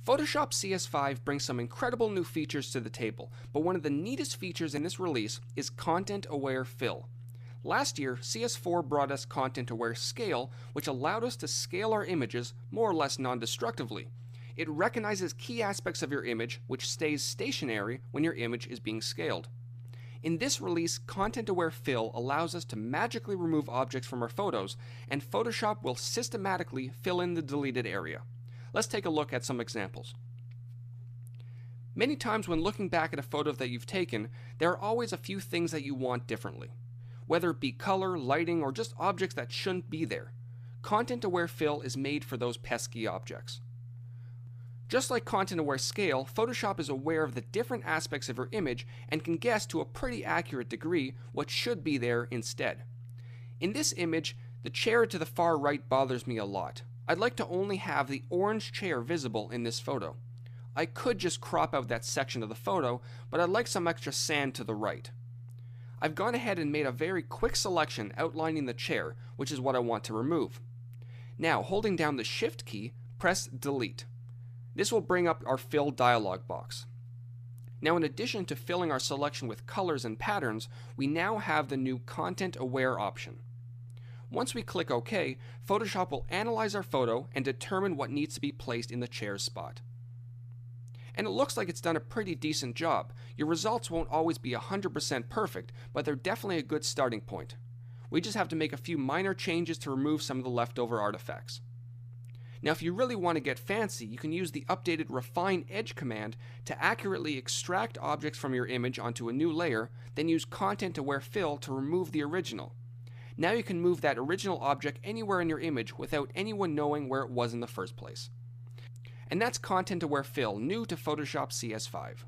Photoshop CS5 brings some incredible new features to the table, but one of the neatest features in this release is content-aware fill. Last year, CS4 brought us content-aware scale, which allowed us to scale our images more or less non-destructively. It recognizes key aspects of your image, which stays stationary when your image is being scaled. In this release, content-aware fill allows us to magically remove objects from our photos, and Photoshop will systematically fill in the deleted area. Let's take a look at some examples. Many times when looking back at a photo that you've taken, there are always a few things that you want differently. Whether it be color, lighting, or just objects that shouldn't be there. Content-aware fill is made for those pesky objects. Just like content-aware scale, Photoshop is aware of the different aspects of your image and can guess to a pretty accurate degree what should be there instead. In this image, the chair to the far right bothers me a lot. I'd like to only have the orange chair visible in this photo. I could just crop out that section of the photo, but I'd like some extra sand to the right. I've gone ahead and made a very quick selection outlining the chair, which is what I want to remove. Now, holding down the Shift key, press Delete. This will bring up our Fill dialog box. Now, in addition to filling our selection with colors and patterns, we now have the new Content Aware option. Once we click OK, Photoshop will analyze our photo and determine what needs to be placed in the chair's spot. And it looks like it's done a pretty decent job. Your results won't always be 100% perfect, but they're definitely a good starting point. We just have to make a few minor changes to remove some of the leftover artifacts. Now, if you really want to get fancy, you can use the updated Refine Edge command to accurately extract objects from your image onto a new layer, then use Content-Aware Fill to remove the original. Now you can move that original object anywhere in your image without anyone knowing where it was in the first place. And that's Content-Aware Fill, new to Photoshop CS5.